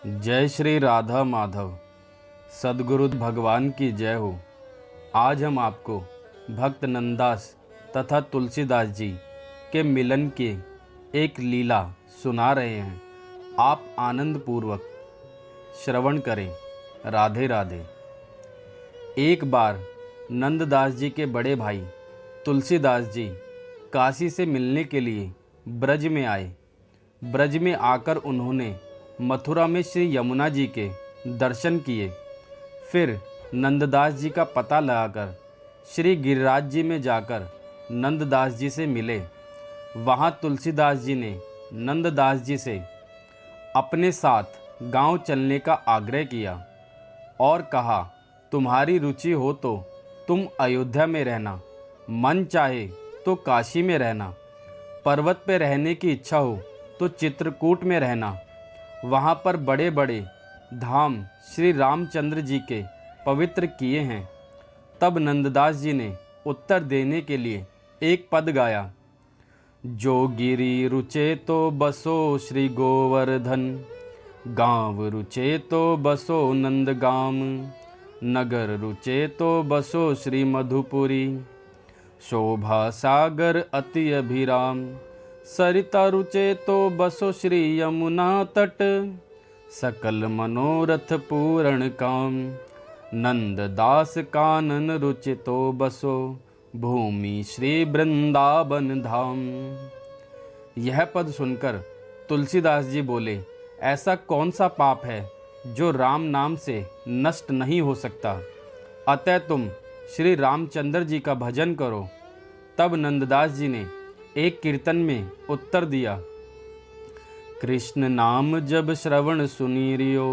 जय श्री राधा माधव। सद्गुरु भगवान की जय हो। आज हम आपको भक्त नंददास तथा तुलसीदास जी के मिलन की एक लीला सुना रहे हैं। आप आनंद पूर्वक श्रवण करें। राधे राधे। एक बार नंददास जी के बड़े भाई तुलसीदास जी काशी से मिलने के लिए ब्रज में आए। ब्रज में आकर उन्होंने मथुरा में श्री यमुना जी के दर्शन किए। फिर नंददास जी का पता लगाकर श्री गिरिराज जी में जाकर नंददास जी से मिले। वहाँ तुलसीदास जी ने नंददास जी से अपने साथ गांव चलने का आग्रह किया और कहा, तुम्हारी रुचि हो तो तुम अयोध्या में रहना, मन चाहे तो काशी में रहना, पर्वत पे रहने की इच्छा हो तो चित्रकूट में रहना। वहाँ पर बड़े बड़े धाम श्री रामचंद्र जी के पवित्र किए हैं। तब नंददास जी ने उत्तर देने के लिए एक पद गाया। जो गिरि रुचे तो बसो श्री गोवर्धन, गांव रुचे तो बसो नंदगाम, नगर रुचे तो बसो श्री मधुपुरी, शोभा सागर अति अभिराम, सरिता रुचे तो बसो श्री यमुना तट, सकल मनोरथ पूर्ण काम, नंददास कानन रुचि तो बसो भूमि श्री वृंदावन धाम। यह पद सुनकर तुलसीदास जी बोले, ऐसा कौन सा पाप है जो राम नाम से नष्ट नहीं हो सकता, अतः तुम श्री रामचंद्र जी का भजन करो। तब नंददास जी ने एक कीर्तन में उत्तर दिया। कृष्ण नाम जब श्रवण सुनीरियो,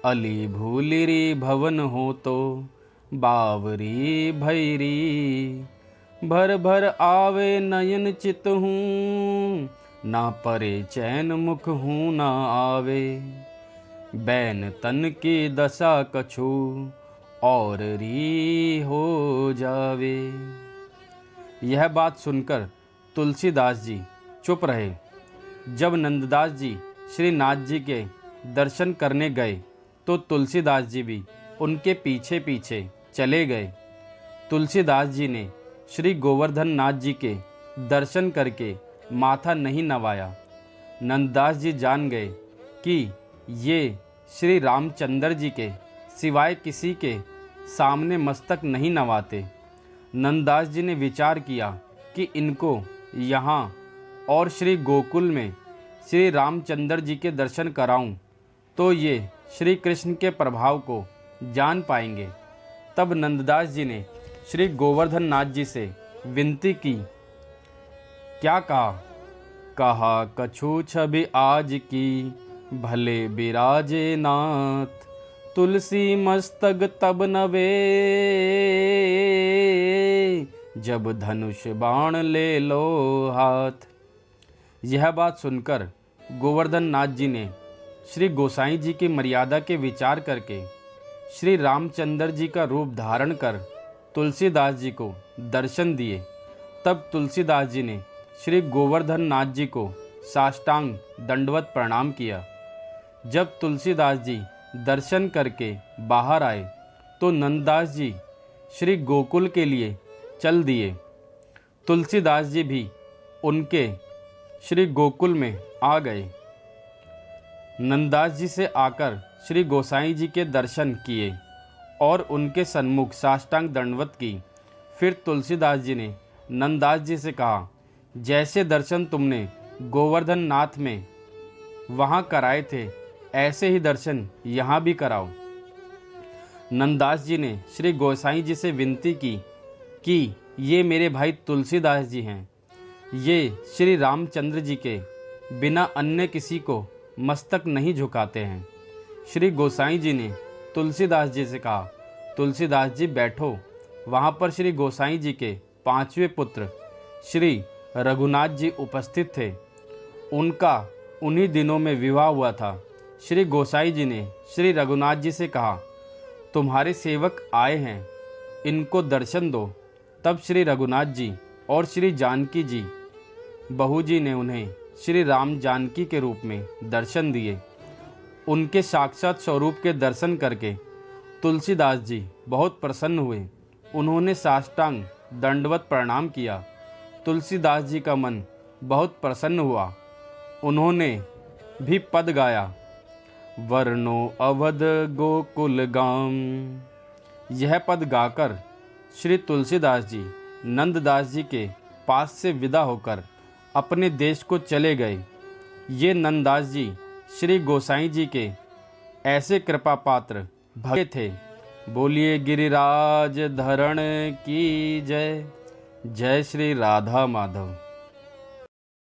अली भूलिरी भवन हो तो, बावरी भैरी भर भर आवे नयन चित हूँ, ना परे चैन मुख हूँ ना आवे, बैन तन की दशा कछु और री हो जावे। यह बात सुनकर तुलसीदास जी चुप रहे। जब नंददास जी श्री नाथ जी के दर्शन करने गए तो तुलसीदास जी भी उनके पीछे पीछे चले गए। तुलसीदास जी ने श्री गोवर्धन नाथ जी के दर्शन करके माथा नहीं नवाया। नंददास जी जान गए कि ये श्री रामचंद्र जी के सिवाय किसी के सामने मस्तक नहीं नवाते। नंददास जी ने विचार किया कि इनको यहाँ और श्री गोकुल में श्री रामचंद्र जी के दर्शन कराऊं तो ये श्री कृष्ण के प्रभाव को जान पाएंगे। तब नंददास जी ने श्री गोवर्धन नाथ जी से विनती की। क्या कहा? कहा कछु छवि आज की, भले बिराजे नाथ, तुलसी मस्तक तब नवे, जब धनुष बाण ले लो हाथ। यह बात सुनकर गोवर्धन नाथ जी ने श्री गोसाई जी की मर्यादा के विचार करके श्री रामचंद्र जी का रूप धारण कर तुलसीदास जी को दर्शन दिए। तब तुलसीदास जी ने श्री गोवर्धन नाथ जी को साष्टांग दंडवत प्रणाम किया। जब तुलसीदास जी दर्शन करके बाहर आए तो नंददास जी श्री गोकुल के लिए चल दिए। तुलसीदास जी भी उनके श्री गोकुल में आ गए। नंददास जी से आकर श्री गोसाई जी के दर्शन किए और उनके सन्मुख साष्टांग दंडवत की। फिर तुलसीदास जी ने नंददास जी से कहा, जैसे दर्शन तुमने गोवर्धन नाथ में वहाँ कराए थे, ऐसे ही दर्शन यहाँ भी कराओ। नंददास जी ने श्री गोसाई जी से विनती की कि ये मेरे भाई तुलसीदास जी हैं। ये श्री रामचंद्र जी के बिना अन्य किसी को मस्तक नहीं झुकाते हैं। श्री गोसाई जी ने तुलसीदास जी से कहा, तुलसीदास जी बैठो। वहाँ पर श्री गोसाई जी के पांचवें पुत्र श्री रघुनाथ जी उपस्थित थे। उनका उन्हीं दिनों में विवाह हुआ था। श्री गोसाई जी ने श्री रघुनाथ जी से कहा, तुम्हारे सेवक आए हैं, इनको दर्शन दो। तब श्री रघुनाथ जी और श्री जानकी जी बहू जी ने उन्हें श्री राम जानकी के रूप में दर्शन दिए उनके साक्षात स्वरूप के दर्शन करके तुलसीदास जी बहुत प्रसन्न हुए। उन्होंने साष्टांग दंडवत प्रणाम किया। तुलसीदास जी का मन बहुत प्रसन्न हुआ। उन्होंने भी पद गाया, वर्णो अवध गोकुल गाम। यह पद गाकर श्री तुलसीदास जी नंददास जी के पास से विदा होकर अपने देश को चले गए। ये नंददास जी श्री गोसाई जी के ऐसे कृपा पात्र भक्त थे। बोलिए गिरिराज धरण की जय। जय श्री राधा माधव।